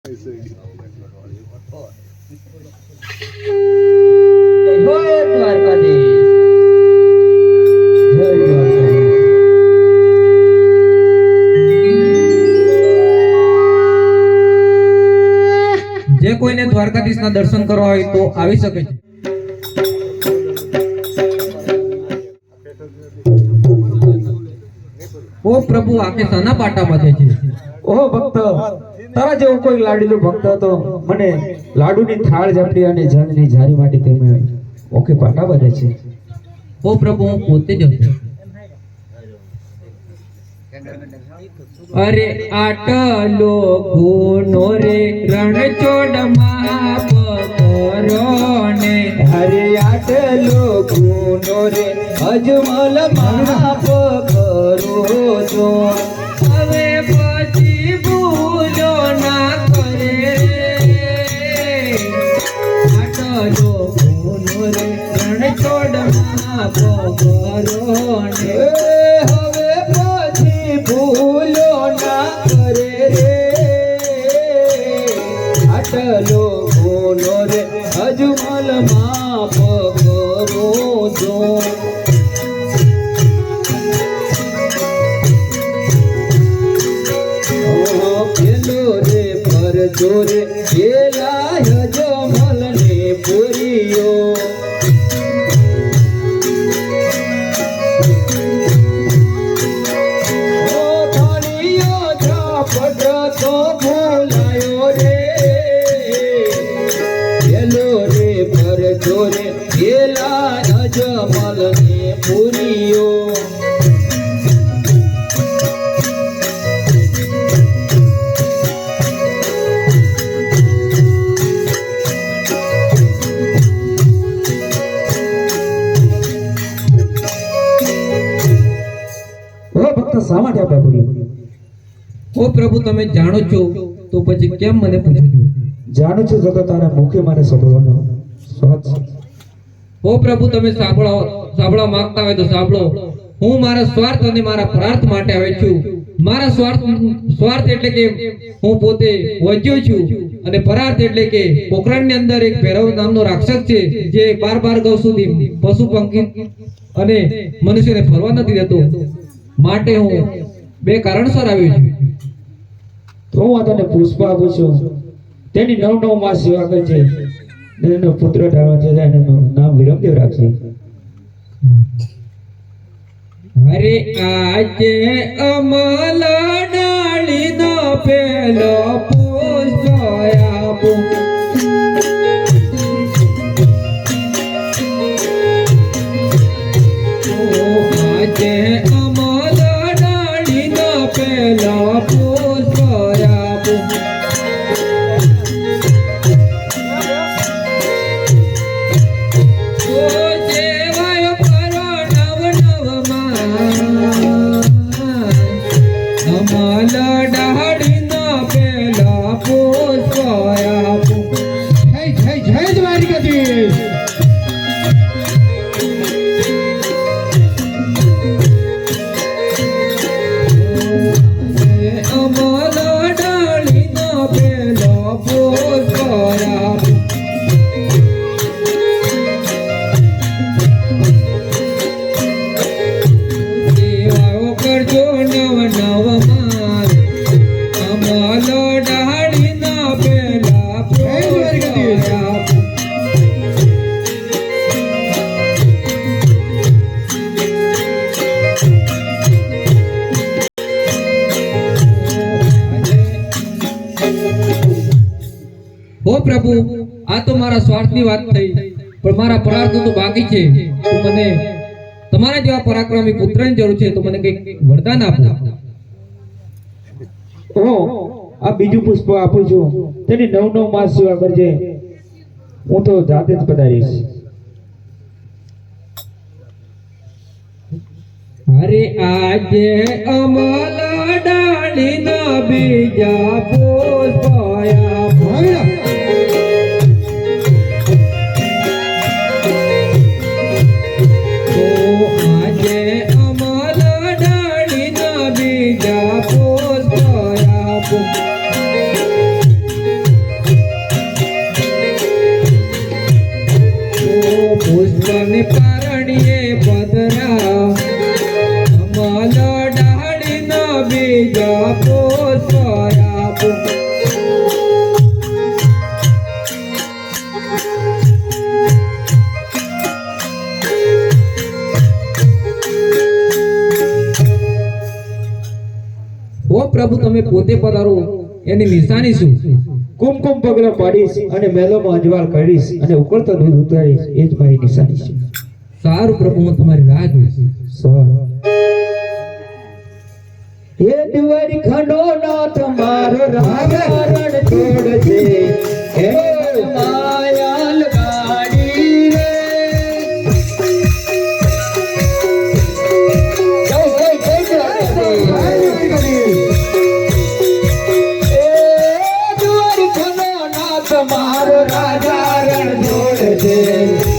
જે કોઈને દ્વારકાધીશના દર્શન કરવા હોય તો આવી શકે છે। ઓ પ્રભુ આકે સાના પાટા બાંધે છે। ઓહો ભક્ત, તારા જેવો કોઈ લાડીલો ભક્ત હતો, મને લાડુની થાળ ઝાપડી અને જળની ઝારી માટે તેમે ઓકે પાટા બાંધે છે। ઓ પ્રભુ હું પોતે જ હતો। અરે આટલો ગુનો રે રણછોડમાં પકરો ને, અરે આટલો ગુનો રે અજમલમાં પકરો છો। હવે પછી ભૂલો ના કરે આટલો ગુનો રે રણછોડમાં પકરો ને। હવે પછી ભૂલો ના કરે રે આટલો ગુનો રે અજમલમાં પકરો છો। પેલો રે પરજો રે પેલા અજમલ ને પૂરીયો। અજમલ ને પૂરીયો। શા માટે આપણે પૂર્યું? ઓ પ્રભુ તમે જાણો છો તો પછી કેમ મને પૂછો છો? જાણું છું તો તારા મુખે મારે સાંભળવાનો સ્વાદ છે। ઓ પ્રભુ તમે સાંભળવા માંગતા હોય તો સાંભળો। હું મારા સ્વાર્થ અને મારા પ્રાર્થ માટે આવ્યો છું। મારા સ્વાર્થ એટલે કે હું પોતે વજ્યો છું, અને પરાર્થ એટલે કે પોખરણની અંદર એક ભૈરવ નામનો રાક્ષસ છે જે 12 ગૌ સુધી પશુ પંખી અને મનુષ્યને ફરવા નથી દેતો, માટે હું બે કારણસર આવ્યો છું। તો હું તને પુષ્પ આપું છું, તેની 9 માસ સેવા કરજે, એનો પુત્ર ધારણ છે, એનું નામ વિરમદેવ રાખજે। અરે આજે અમલ ડાળી નો પેલો પુષ્પ આપું, આજે અમલ ડાળી નો પેલો પુષ્પ આપું। હો પ્રભુ, આ તો મારા સ્વાર્થની વાત થઈ, પણ મારા પરાર્થ તો બાકી છે। તો મને તમારા જેવા પરાક્રમી પુત્રની જરૂર છે, તો મને કંઈક વરદાન આપો। ઓ આ બીજું પુષ્પ આપું છું, તેની 9 માસ સેવા કરજે, હું તો જાતે જ પધારીશ। અરે આજે અમલ ડાળી ના બીજા પુષ્પ આપો, આજે અમલ ડાળી ના બીજા પુષ્પ આપો। તમે પોતે પધારો એની નિશાની શું? કુમકુમ પગલા પાડીશ અને મેલોમાં અંજવાળ કરીશ અને ઉકળતો દૂધ ઉતારીશ, એ જ મારી નિશાની છે. સારું પ્રભુ, હું તમારી રાહ જોઈશ. હે દ્વારી ખંડો નાથ મારો રાવણ છોડજે, હે માયાલ ગાડી રે. મારો રાજા રણ છોડજે.